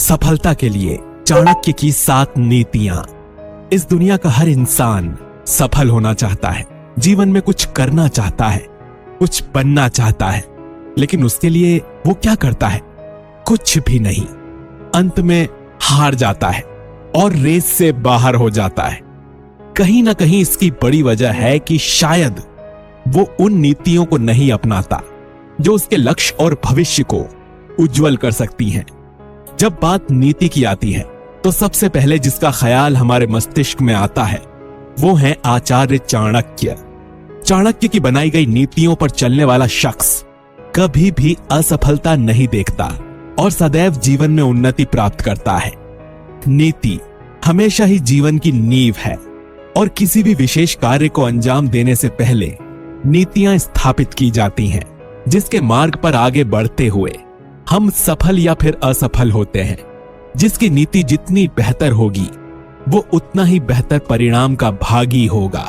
सफलता के लिए चाणक्य की 7 नीतियां। इस दुनिया का हर इंसान सफल होना चाहता है, जीवन में कुछ करना चाहता है, कुछ बनना चाहता है, लेकिन उसके लिए वो क्या करता है? कुछ भी नहीं। अंत में हार जाता है और रेस से बाहर हो जाता है। कहीं ना कहीं इसकी बड़ी वजह है कि शायद वो उन नीतियों को नहीं अपनाता जो उसके लक्ष्य और भविष्य को उज्जवल कर सकती हैं। जब बात नीति की आती है तो सबसे पहले जिसका ख्याल हमारे मस्तिष्क में आता है वो है आचार्य चाणक्य। चाणक्य की बनाई गई नीतियों पर चलने वाला शख्स कभी भी असफलता नहीं देखता और सदैव जीवन में उन्नति प्राप्त करता है। नीति हमेशा ही जीवन की नींव है और किसी भी विशेष कार्य को अंजाम देने से पहले नीतियां स्थापित की जाती हैं, जिसके मार्ग पर आगे बढ़ते हुए हम सफल या फिर असफल होते हैं। जिसकी नीति जितनी बेहतर होगी वो उतना ही बेहतर परिणाम का भागी होगा।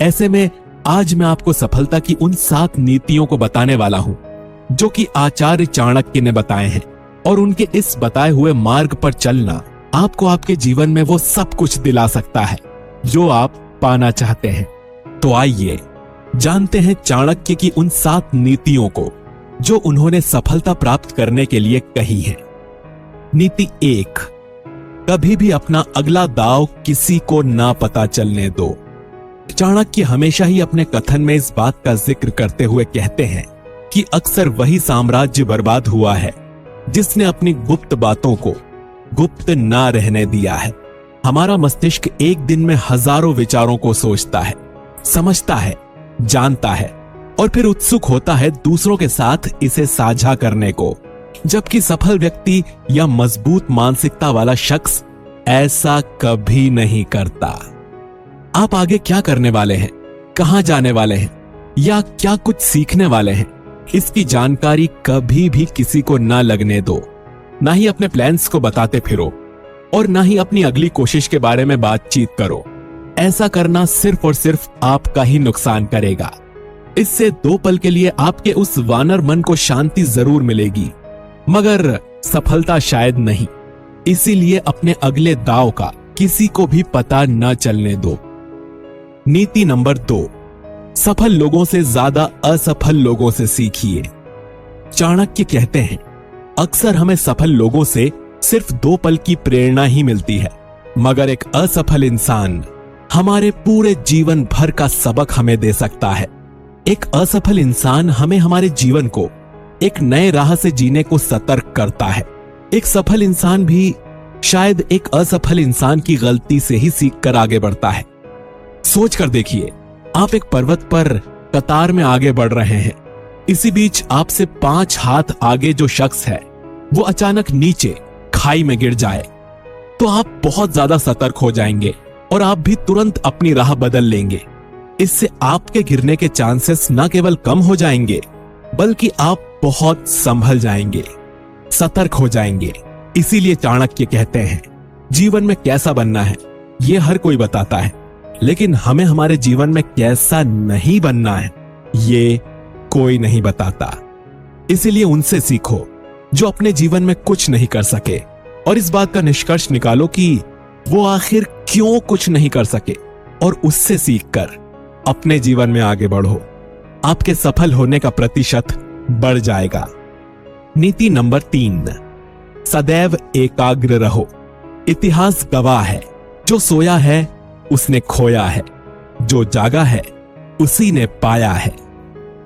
ऐसे में आज मैं आपको सफलता की उन 7 नीतियों को बताने वाला हूं जो कि आचार्य चाणक्य ने बताए हैं, और उनके इस बताए हुए मार्ग पर चलना आपको आपके जीवन में वो सब कुछ दिला सकता है जो आप पाना चाहते हैं। तो आइए जानते हैं चाणक्य की उन 7 नीतियों को जो उन्होंने सफलता प्राप्त करने के लिए कही है। नीति 1, कभी भी अपना अगला दांव किसी को ना पता चलने दो। चाणक्य हमेशा ही अपने कथन में इस बात का जिक्र करते हुए कहते हैं कि अक्सर वही साम्राज्य बर्बाद हुआ है जिसने अपनी गुप्त बातों को गुप्त ना रहने दिया है। हमारा मस्तिष्क एक दिन में हजारों विचारों को सोचता है, समझता है, जानता है और फिर उत्सुक होता है दूसरों के साथ इसे साझा करने को, जबकि सफल व्यक्ति या मजबूत मानसिकता वाला शख्स ऐसा कभी नहीं करता। आप आगे क्या करने वाले हैं, कहां जाने वाले हैं या क्या कुछ सीखने वाले हैं, इसकी जानकारी कभी भी किसी को ना लगने दो। ना ही अपने प्लान्स को बताते फिरो और ना ही अपनी अगली कोशिश के बारे में बातचीत करो। ऐसा करना सिर्फ और सिर्फ आपका ही नुकसान करेगा। इससे 2 पल के लिए आपके उस वानर मन को शांति जरूर मिलेगी, मगर सफलता शायद नहीं। इसीलिए अपने अगले दांव का किसी को भी पता न चलने दो। नीति नंबर 2, सफल लोगों से ज्यादा असफल लोगों से सीखिए। चाणक्य कहते हैं अक्सर हमें सफल लोगों से सिर्फ 2 पल की प्रेरणा ही मिलती है, मगर एक असफल इंसान हमारे पूरे जीवन भर का सबक हमें दे सकता है। एक असफल इंसान हमें हमारे जीवन को एक नए राह से जीने को सतर्क करता है। एक सफल इंसान भी शायद एक असफल इंसान की गलती से ही सीखकर आगे बढ़ता है। सोच कर देखिए, आप एक पर्वत पर कतार में आगे बढ़ रहे हैं। इसी बीच आपसे 5 हाथ आगे जो शख्स है वो अचानक नीचे खाई में गिर जाए तो आप बहुत ज्यादा सतर्क हो जाएंगे और आप भी तुरंत अपनी राह बदल लेंगे। इससे आपके गिरने के चांसेस न केवल कम हो जाएंगे बल्कि आप बहुत संभल जाएंगे, सतर्क हो जाएंगे। इसीलिए चाणक्य कहते हैं जीवन में कैसा बनना है ये हर कोई बताता है, लेकिन हमें हमारे जीवन में कैसा नहीं बनना है ये कोई नहीं बताता। इसीलिए उनसे सीखो जो अपने जीवन में कुछ नहीं कर सके और इस बात का निष्कर्ष निकालो कि वो आखिर क्यों कुछ नहीं कर सके, और उससे सीखकर अपने जीवन में आगे बढ़ो। आपके सफल होने का प्रतिशत बढ़ जाएगा। नीति नंबर 3, सदैव एकाग्र रहो। इतिहास गवाह है, जो सोया है उसने खोया है, जो जागा है उसी ने पाया है।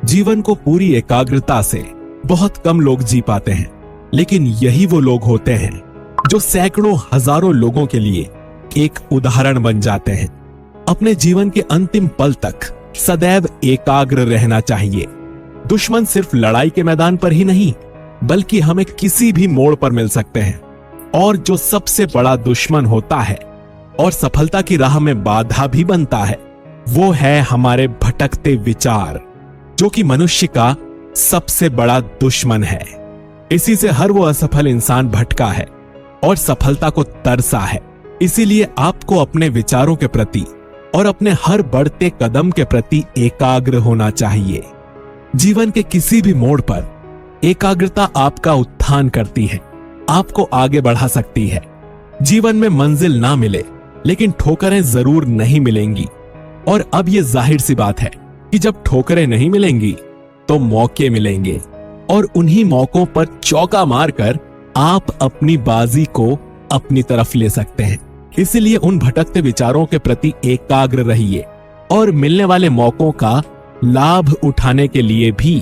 जीवन को पूरी एकाग्रता से बहुत कम लोग जी पाते हैं, लेकिन यही वो लोग होते हैं जो सैकड़ों हजारों लोगों के लिए एक उदाहरण बन जाते हैं। अपने जीवन के अंतिम पल तक सदैव एकाग्र रहना चाहिए। दुश्मन सिर्फ लड़ाई के मैदान पर ही नहीं बल्कि हमें किसी भी मोड़ पर मिल सकते हैं, और जो सबसे बड़ा दुश्मन होता है और सफलता की राह में बाधा भी बनता है वो है हमारे भटकते विचार, जो कि मनुष्य का सबसे बड़ा दुश्मन है। इसी से हर वो असफल इंसान भटका है और सफलता को तरसा है। इसीलिए आपको अपने विचारों के प्रति और अपने हर बढ़ते कदम के प्रति एकाग्र होना चाहिए। जीवन के किसी भी मोड़ पर एकाग्रता आपका उत्थान करती है। आपको आगे बढ़ा सकती है। जीवन में मंजिल ना मिले, लेकिन ठोकरें जरूर नहीं मिलेंगी। और अब ये जाहिर सी बात है कि जब ठोकरें नहीं मिलेंगी तो मौके मिलेंगे, और उन्हीं मौकों पर चौका मारकर आप अपनी बाजी को अपनी तरफ ले सकते हैं। इसलिए उन भटकते विचारों के प्रति एकाग्र रहिए और मिलने वाले मौकों का लाभ उठाने के लिए भी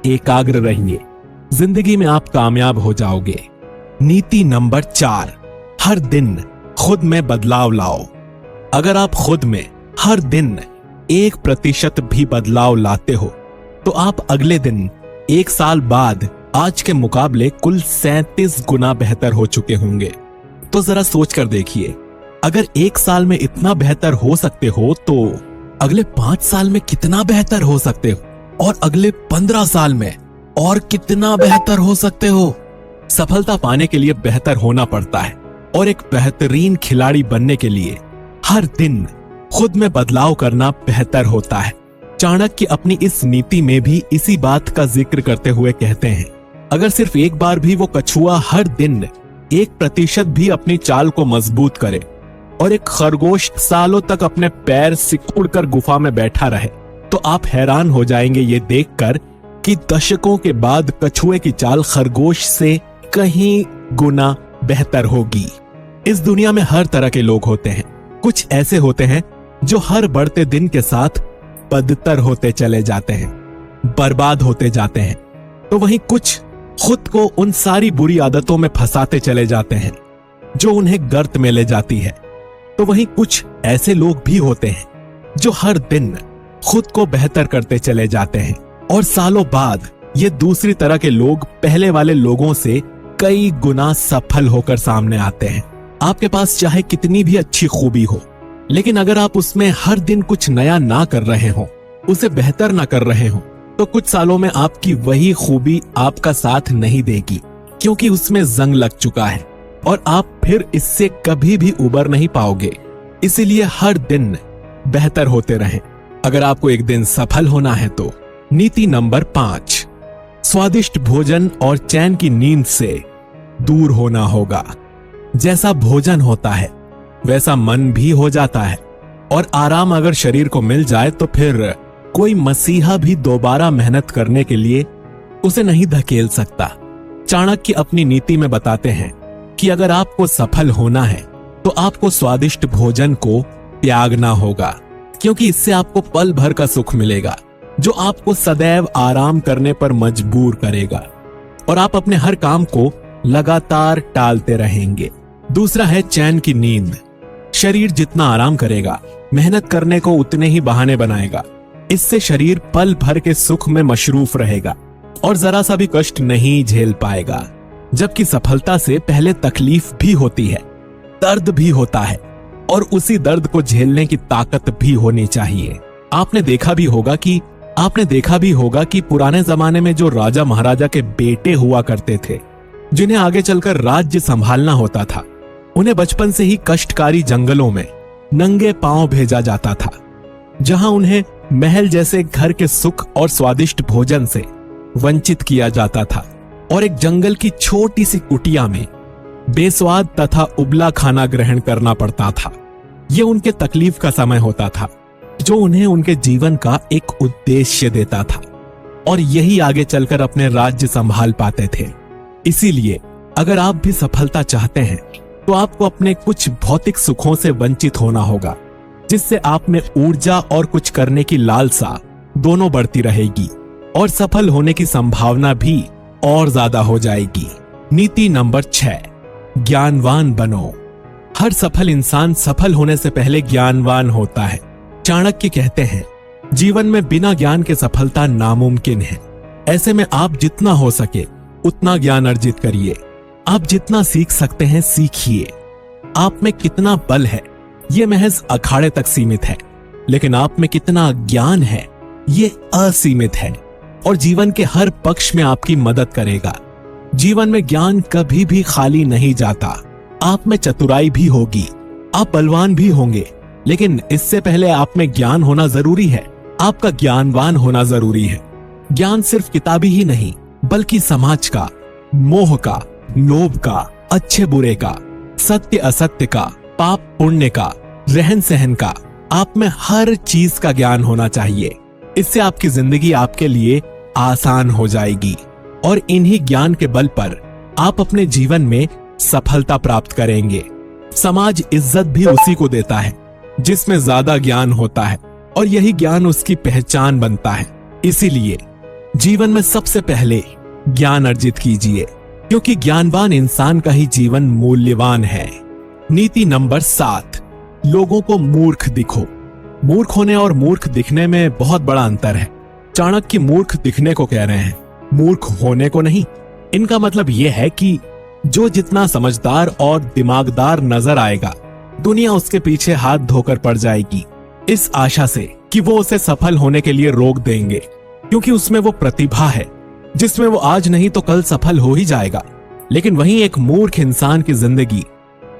एकाग्र रहिए। जिंदगी में आप कामयाब हो जाओगे। नीति नंबर 4, हर दिन खुद में बदलाव लाओ। अगर आप खुद में हर दिन 1% भी बदलाव लाते हो तो आप अगले दिन 1 साल बाद आज के मुकाबले कुल 37 गुना बेहतर हो चुके होंगे। तो जरा सोच कर देखिए, अगर 1 साल में इतना बेहतर हो सकते हो तो अगले 5 साल में कितना बेहतर हो सकते हो, और अगले 15 साल में और कितना बेहतर हो सकते हो। सफलता पाने के लिए बेहतर होना पड़ता है, और एक बेहतरीन खिलाड़ी बनने के लिए हर दिन खुद में बदलाव करना बेहतर होता है। चाणक्य अपनी इस नीति में भी इसी बात का जिक्र करते हुए कहते हैं, अगर सिर्फ एक बार भी वो कछुआ हर दिन 1% भी अपनी चाल को मजबूत करे और एक खरगोश सालों तक अपने पैर सिकुड़कर गुफा में बैठा रहे, तो आप हैरान हो जाएंगे ये देखकर कि दशकों के बाद कछुए की चाल खरगोश से कहीं गुना बेहतर होगी। इस दुनिया में हर तरह के लोग होते हैं। कुछ ऐसे होते हैं जो हर बढ़ते दिन के साथ बदतर होते चले जाते हैं, बर्बाद होते जाते हैं। तो वहीं कुछ खुद को उन सारी बुरी आदतों में फंसाते चले जाते हैं जो उन्हें गर्त में ले जाती है। तो वहीं कुछ ऐसे लोग भी होते हैं जो हर दिन खुद को बेहतर करते चले जाते हैं, और सालों बाद ये दूसरी तरह के लोग पहले वाले लोगों से कई गुना सफल होकर सामने आते हैं। आपके पास चाहे कितनी भी अच्छी खूबी हो, लेकिन अगर आप उसमें हर दिन कुछ नया ना कर रहे हो, उसे बेहतर ना कर रहे हो, तो कुछ सालों में आपकी वही खूबी आपका साथ नहीं देगी, क्योंकि उसमें जंग लग चुका है और आप फिर इससे कभी भी उबर नहीं पाओगे। इसीलिए हर दिन बेहतर होते रहें अगर आपको एक दिन सफल होना है तो। नीति नंबर 5, स्वादिष्ट भोजन और चैन की नींद से दूर होना होगा। जैसा भोजन होता है वैसा मन भी हो जाता है, और आराम अगर शरीर को मिल जाए तो फिर कोई मसीहा भी दोबारा मेहनत करने के लिए उसे नहीं धकेल सकता। चाणक्य अपनी नीति में बताते हैं कि अगर आपको सफल होना है तो आपको स्वादिष्ट भोजन को त्यागना होगा, क्योंकि इससे आपको पल भर का सुख मिलेगा जो आपको सदैव आराम करने पर मजबूर करेगा, और आप अपने हर काम को लगातार टालते रहेंगे। दूसरा है चैन की नींद। शरीर जितना आराम करेगा, मेहनत करने को उतने ही बहाने बनाएगा। इससे शरीर पल भर के सुख में मशरूफ रहेगा और जरा सा भी कष्ट नहीं झेल पाएगा। जबकि सफलता से पहले तकलीफ भी होती है, दर्द भी होता है, और उसी दर्द को झेलने की ताकत भी होनी चाहिए। आपने देखा भी होगा कि पुराने जमाने में जो राजा महाराजा के बेटे हुआ करते थे, जिन्हें आगे चलकर राज्य संभालना होता था, उन्हें बचपन से ही कष्टकारी जंगलों में नंगे पांव भेजा जाता था, जहां उन्हें महल जैसे घर के सुख और स्वादिष्ट भोजन से वंचित किया जाता था, और एक जंगल की छोटी सी कुटिया में बेस्वाद तथा उबला खाना ग्रहण करना पड़ता था। ये उनके तकलीफ का समय होता था, जो उन्हें उनके जीवन का एक उद्देश्य देता था, और यही आगे चलकर अपने राज्य संभाल पाते थे। इसीलिए अगर आप भी सफलता चाहते हैं तो आपको अपने कुछ भौतिक सुखों से वंचित होना होगा, जिससे आप में ऊर्जा और कुछ करने की लालसा दोनों बढ़ती रहेगी, और सफल होने की संभावना भी और ज्यादा हो जाएगी। नीति नंबर 6, ज्ञानवान बनो। हर सफल इंसान सफल होने से पहले ज्ञानवान होता है। चाणक्य कहते हैं, जीवन में बिना ज्ञान के सफलता नामुमकिन है। ऐसे में आप जितना हो सके उतना ज्ञान अर्जित करिए। आप जितना सीख सकते हैं सीखिए। आप में कितना बल है ये महज अखाड़े तक सीमित है, लेकिन आप में कितना ज्ञान है ये असीमित है, और जीवन के हर पक्ष में आपकी मदद करेगा। जीवन में ज्ञान कभी भी खाली नहीं जाता। आप में चतुराई भी होगी, आप बलवान भी होंगे, लेकिन इससे पहले आप में ज्ञान होना जरूरी है। आपका ज्ञानवान होना जरूरी है। ज्ञान सिर्फ किताबी ही नहीं, बल्कि समाज का, मोह का लोभ का, अच्छे बुरे का, सत्य असत्य का, पाप पुण्य का, रहन सहन का, आप में हर चीज का ज्ञान होना चाहिए। इससे आपकी जिंदगी आपके लिए आसान हो जाएगी और इन्हीं ज्ञान के बल पर आप अपने जीवन में सफलता प्राप्त करेंगे। समाज इज्जत भी उसी को देता है जिसमें ज्यादा ज्ञान होता है और यही ज्ञान उसकी पहचान बनता है। इसीलिए जीवन में सबसे पहले ज्ञान अर्जित कीजिए, क्योंकि ज्ञानवान इंसान का ही जीवन मूल्यवान है। नीति नंबर 7, लोगों को मूर्ख दिखो। मूर्ख होने और मूर्ख दिखने में बहुत बड़ा अंतर है। चाणक्य मूर्ख दिखने को कह रहे हैं, मूर्ख होने को नहीं। इनका मतलब यह है कि जो जितना समझदार और दिमागदार नजर आएगा, दुनिया उसके पीछे हाथ धोकर पड़ जाएगी, इस आशा से कि वो उसे सफल होने के लिए रोक देंगे, क्योंकि उसमें वो प्रतिभा है जिसमें वो आज नहीं तो कल सफल हो ही जाएगा। लेकिन वहीं एक मूर्ख इंसान की जिंदगी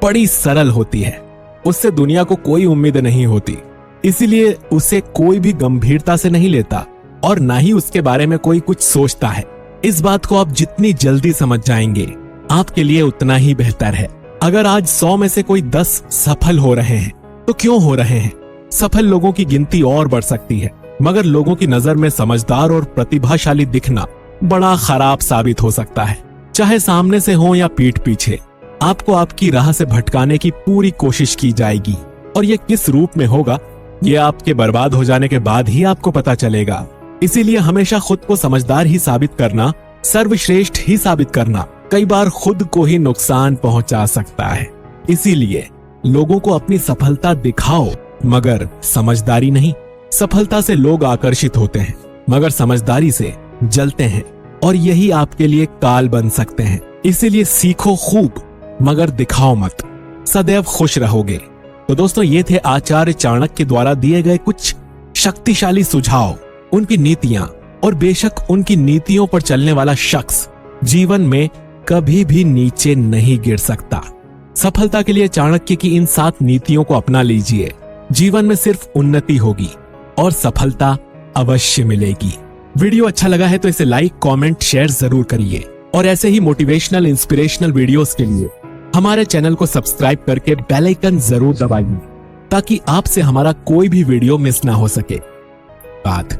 बड़ी सरल होती है, उससे दुनिया को कोई उम्मीद नहीं होती, इसीलिए उसे कोई भी गंभीरता से नहीं लेता और ना ही उसके बारे में कोई कुछ सोचता है। इस बात को आप जितनी जल्दी समझ जाएंगे, आपके लिए उतना ही बेहतर है। अगर आज 100 में से कोई 10 सफल हो रहे हैं तो क्यों हो रहे हैं? सफल लोगों की गिनती और बढ़ सकती है, मगर लोगों की नजर में समझदार और प्रतिभाशाली दिखना बड़ा खराब साबित हो सकता है। चाहे सामने से हो या पीठ पीछे, आपको आपकी राह से भटकाने की पूरी कोशिश की जाएगी और ये किस रूप में होगा, ये आपके बर्बाद हो जाने के बाद ही आपको पता चलेगा। इसीलिए हमेशा खुद को समझदार ही साबित करना, सर्वश्रेष्ठ ही साबित करना कई बार खुद को ही नुकसान पहुंचा सकता है। इसीलिए लोगों को अपनी सफलता दिखाओ, मगर समझदारी नहीं। सफलता से लोग आकर्षित होते हैं, मगर समझदारी से जलते हैं और यही आपके लिए काल बन सकते हैं। इसीलिए सीखो खूब, मगर दिखाओ मत, सदैव खुश रहोगे। तो दोस्तों, ये थे आचार्य चाणक्य द्वारा दिए गए कुछ शक्तिशाली सुझाव, उनकी नीतियां, और बेशक उनकी नीतियों पर चलने वाला शख्स जीवन में कभी भी नीचे नहीं गिर सकता। सफलता के लिए चाणक्य की इन 7 नीतियों को अपना लीजिए। जीवन में सिर्फ उन्नति होगी और सफलता अवश्य मिलेगी। वीडियो अच्छा लगा है तो इसे लाइक, कमेंट, शेयर जरूर करिए और ऐसे ही मोटिवेशनल, इंस्पिरेशनल वीडियोस के लिए हमारे चैनल को सब्सक्राइब करके बेल आइकन जरूर दबाइए, ताकि आपसे हमारा कोई भी वीडियो मिस ना हो सके। बात